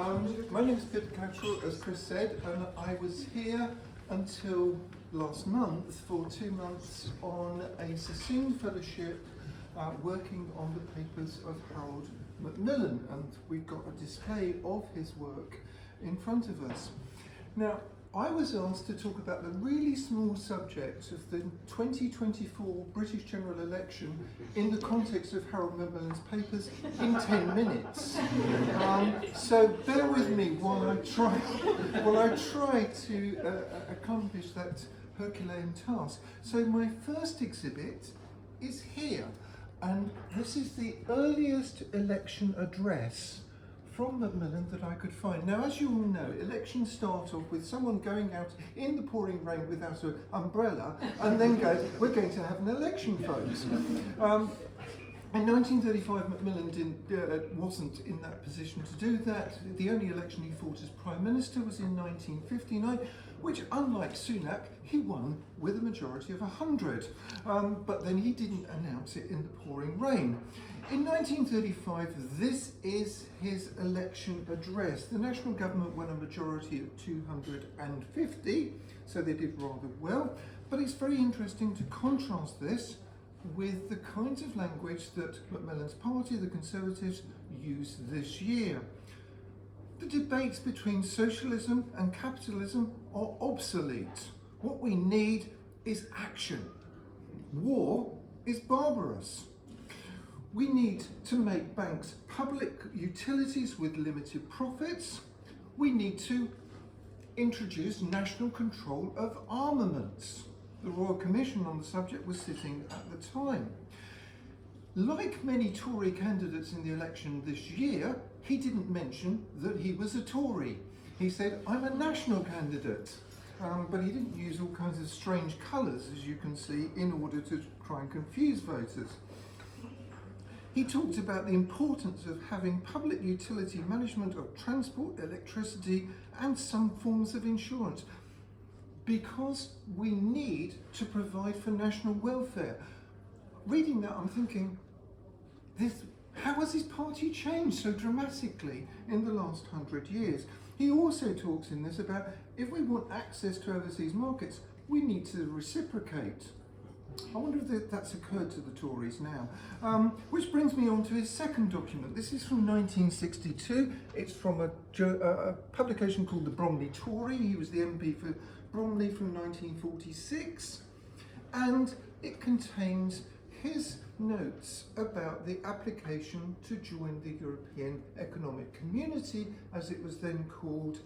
My name is Pippa Catterall, as Chris said, and I was here until last month for 2 months on a Sassoon fellowship working on the papers of Harold Macmillan, and we've got a display of his work in front of us. Now, I was asked to talk about the really small subject of the 2024 British general election in the context of Harold Macmillan's papers in 10 minutes. So bear with me while I try to accomplish that Herculean task. So my first exhibit is here, and this is the earliest election address from Macmillan that I could find. Now, as you all know, elections start off with someone going out in the pouring rain without an umbrella and then go, we're going to have an election, folks. In 1935, Macmillan wasn't in that position to do that. The only election he fought as Prime Minister was in 1959, which, unlike Sunak, he won with a majority of 100. But then he didn't announce it in the pouring rain. In 1935, this is his election address. The national government won a majority of 250, so they did rather well. But it's very interesting to contrast this with the kinds of language that Macmillan's party, the Conservatives, used this year. The debates between socialism and capitalism are obsolete. What we need is action. War is barbarous. We need to make banks public utilities with limited profits. We need to introduce national control of armaments. The Royal Commission on the subject was sitting at the time. Like many Tory candidates in the election this year, he didn't mention that he was a Tory. He said, I'm a national candidate. But he didn't use all kinds of strange colours, as you can see, in order to try and confuse voters. He talked about the importance of having public utility management of transport, electricity, and some forms of insurance, because we need to provide for national welfare. Reading that, I'm thinking, how has his party changed so dramatically in the last 100 years? He also talks in this about if we want access to overseas markets, we need to reciprocate. I wonder if that's occurred to the Tories now. Which brings me on to his second document. This is from 1962. It's from a publication called the Bromley Tory. He was the MP for Bromley from 1946. And it contains his notes about the application to join the European Economic Community, as it was then called,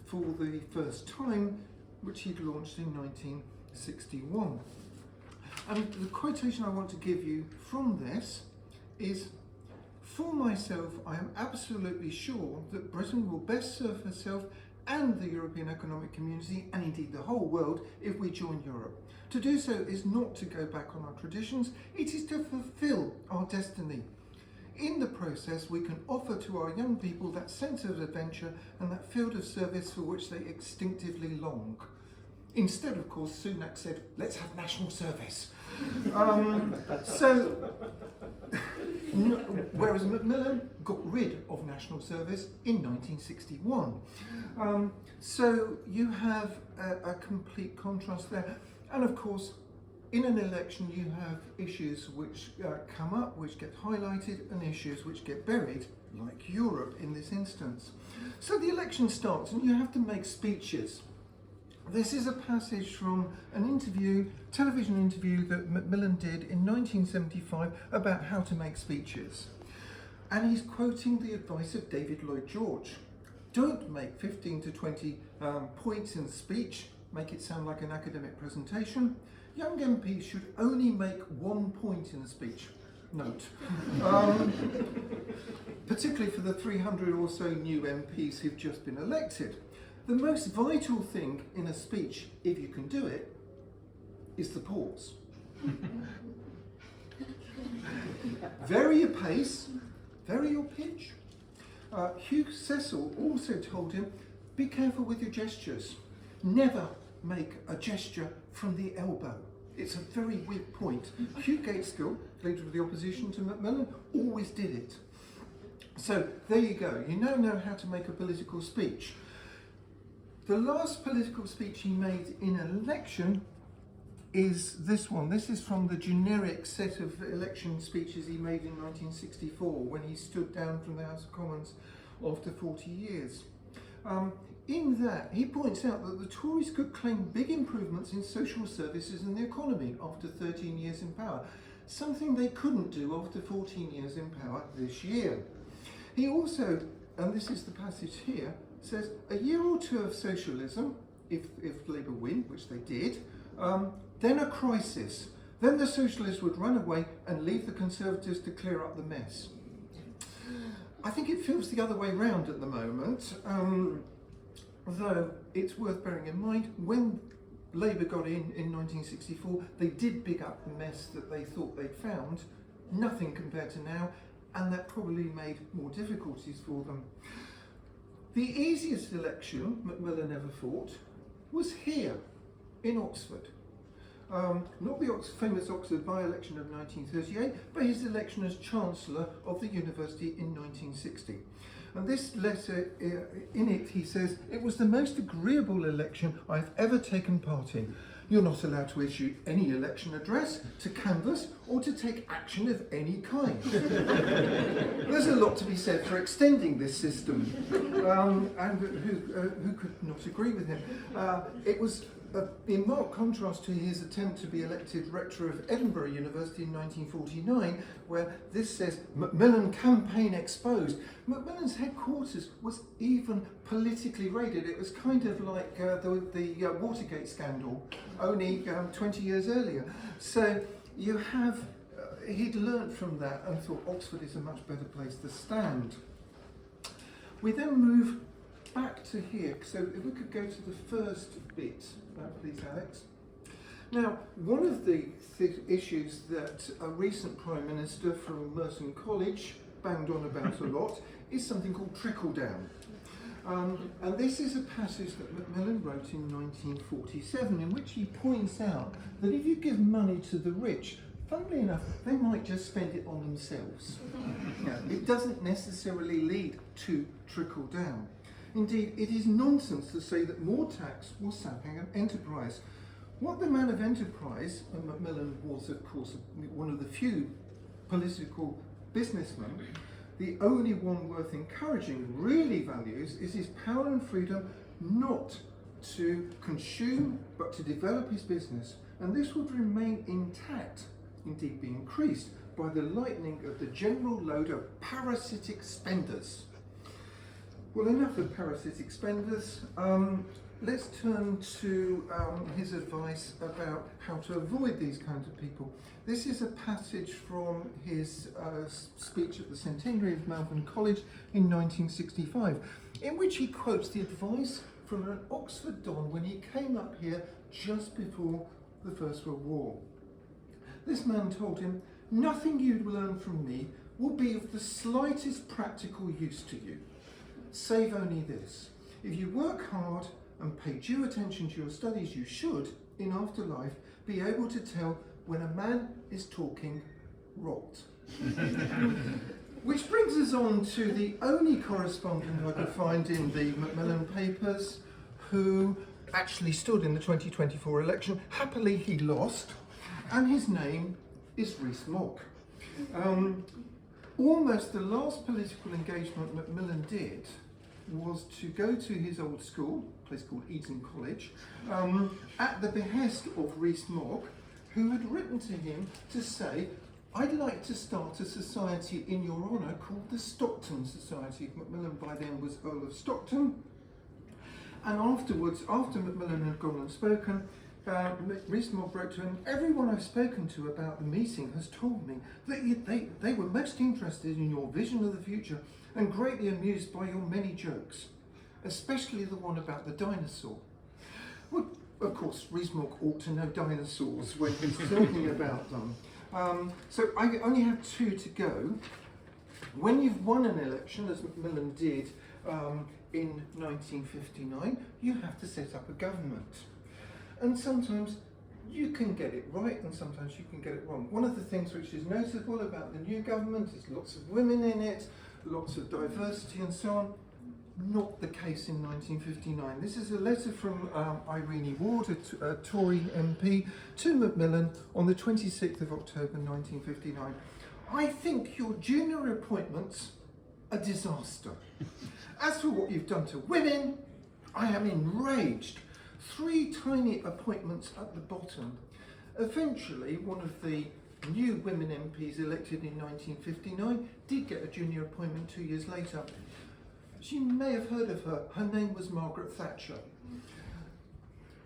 for the first time, which he'd launched in 1961. And the quotation I want to give you from this is, for myself, I am absolutely sure that Britain will best serve herself and the European Economic Community, and indeed the whole world, if we join Europe. To do so is not to go back on our traditions, it is to fulfil our destiny. In the process, we can offer to our young people that sense of adventure and that field of service for which they instinctively long. Instead, of course, Sunak said, let's have national service. Whereas Macmillan got rid of national service in 1961. So you have a complete contrast there. And of course, in an election, you have issues which come up, which get highlighted, and issues which get buried, like Europe in this instance. So the election starts, and you have to make speeches. This is a passage from an interview, television interview that Macmillan did in 1975 about how to make speeches. And he's quoting the advice of David Lloyd George. Don't make 15 to 20 points in the speech, make it sound like an academic presentation. Young MPs should only make 1 point in a speech. Note. Particularly for the 300 or so new MPs who've just been elected. The most vital thing in a speech, if you can do it, is the pause. Vary your pace, vary your pitch. Hugh Cecil also told him, be careful with your gestures. Never make a gesture from the elbow. It's a very weak point. Hugh Gaitskell, leader of the opposition to Macmillan, always did it. So there you go. You now know how to make a political speech. The last political speech he made in an election is this one. This is from the generic set of election speeches he made in 1964 when he stood down from the House of Commons after 40 years. In that, he points out that the Tories could claim big improvements in social services and the economy after 13 years in power, something they couldn't do after 14 years in power this year. He also, and this is the passage here, says a year or two of socialism, if Labour win, which they did, then a crisis. Then the socialists would run away and leave the Conservatives to clear up the mess. I think it feels the other way round at the moment, though it's worth bearing in mind, when Labour got in 1964, they did big up the mess that they thought they'd found, nothing compared to now, and that probably made more difficulties for them. The easiest election Macmillan ever fought was here, in Oxford. Not the famous Oxford by-election of 1938, but his election as Chancellor of the University in 1960. And this letter, in it he says, "It was the most agreeable election I've ever taken part in. You're not allowed to issue any election address, to canvass, or to take action of any kind." There's a lot to be said for extending this system, and who could not agree with him? It was in marked contrast to his attempt to be elected rector of Edinburgh University in 1949, where this says, "Macmillan campaign exposed." Macmillan's headquarters was even politically raided. It was kind of like the Watergate scandal, only 20 years earlier. So you have, he'd learnt from that and thought Oxford is a much better place to stand. We then move back to here, so if we could go to the first bit, please, Alex. Now, one of the issues that a recent Prime Minister from Malvern College banged on about a lot is something called trickle-down. And this is a passage that Macmillan wrote in 1947, in which he points out that if you give money to the rich, funnily enough, they might just spend it on themselves. It doesn't necessarily lead to trickle-down. Indeed, it is nonsense to say that more tax will sap enterprise. What the man of enterprise, and Macmillan was of course one of the few political businessmen, the only one worth encouraging, really values is his power and freedom not to consume but to develop his business, and this would remain intact, indeed be increased, by the lightening of the general load of parasitic spenders. Well, enough of parasitic spenders. Let's turn to his advice about how to avoid these kinds of people. This is a passage from his speech at the centenary of Malvern College in 1965, in which he quotes the advice from an Oxford Don when he came up here just before the First World War. This man told him, "Nothing you learn from me will be of the slightest practical use to you. Save only this: if you work hard and pay due attention to your studies, you should, in afterlife, be able to tell when a man is talking rot." Which brings us on to the only correspondent I could find in the Macmillan papers who actually stood in the 2024 election. Happily he lost, and his name is Rees-Mogg. Almost the last political engagement Macmillan did was to go to his old school, a place called Eton College, at the behest of Rees-Mogg, who had written to him to say, "I'd like to start a society in your honour called the Stockton Society." Macmillan by then was Earl of Stockton. And afterwards, after Macmillan had gone and spoken, Rees-Mogg wrote to him, "Everyone I've spoken to about the meeting has told me that they were most interested in your vision of the future and greatly amused by your many jokes, especially the one about the dinosaur." Well, of course, Rees-Mogg ought to know dinosaurs when he's talking about them. So I only have two to go. When you've won an election, as Macmillan did in 1959, you have to set up a government. And sometimes you can get it right and sometimes you can get it wrong. One of the things which is noticeable about the new government is lots of women in it, lots of diversity and so on. Not the case in 1959. This is a letter from Irene Ward, a Tory MP, to Macmillan on the 26th of October 1959. I think your junior appointment's a disaster. As for what you've done to women, I am enraged. 3 tiny appointments at the bottom. Eventually, one of the new women MPs elected in 1959 did get a junior appointment 2 years later. You may have heard of her. Her name was Margaret Thatcher.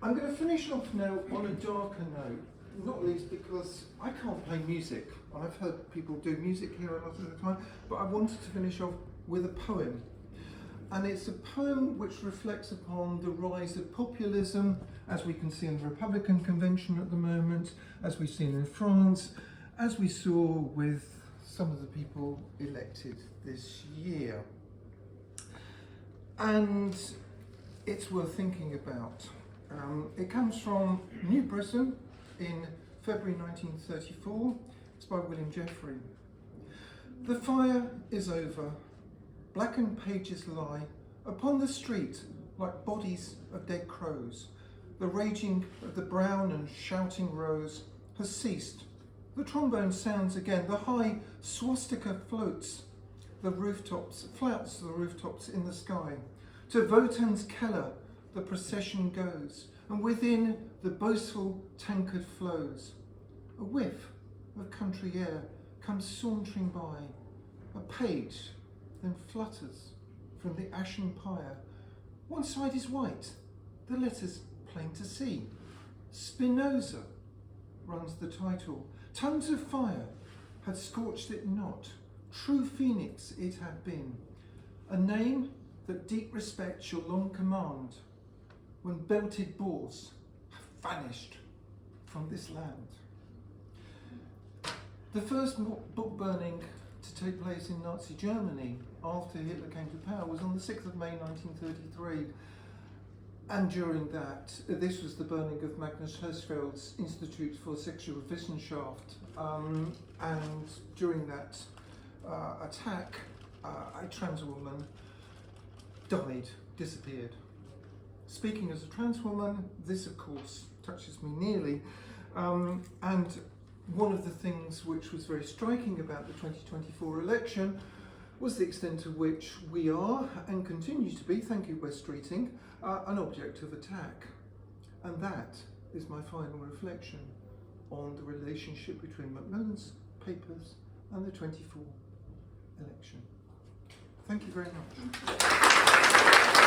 I'm going to finish off now on a darker note, not least because I can't play music. I've heard people do music here a lot of the time, but I wanted to finish off with a poem. And it's a poem which reflects upon the rise of populism, as we can see in the Republican convention at the moment, as we've seen in France, as we saw with some of the people elected this year. And it's worth thinking about. It comes from New Britain in February 1934. It's by William Jeffrey. The fire is over. Blackened pages lie upon the street like bodies of dead crows. The raging of the brown and shouting rows has ceased. The trombone sounds again. The high swastika floats the rooftops, flouts the rooftops in the sky. To Wotan's Keller the procession goes, and within the boastful tankard flows. A whiff of country air comes sauntering by. A page then flutters from the ashen pyre. One side is white, the letters plain to see. Spinoza runs the title. Tongues of fire had scorched it not. True phoenix it had been. A name that deep respect shall long command, when belted boars have vanished from this land. The first book burning to take place in Nazi Germany after Hitler came to power was on the 6th of May 1933. And during that, this was the burning of Magnus Hirschfeld's Institute for Sexual Wissenschaft. And during that attack, a trans woman died, disappeared. Speaking as a trans woman, this of course touches me nearly. And one of the things which was very striking about the 2024 election was the extent to which we are, and continue to be, thank you West Streeting, an object of attack. And that is my final reflection on the relationship between Macmillan's papers and the 24 election. Thank you very much.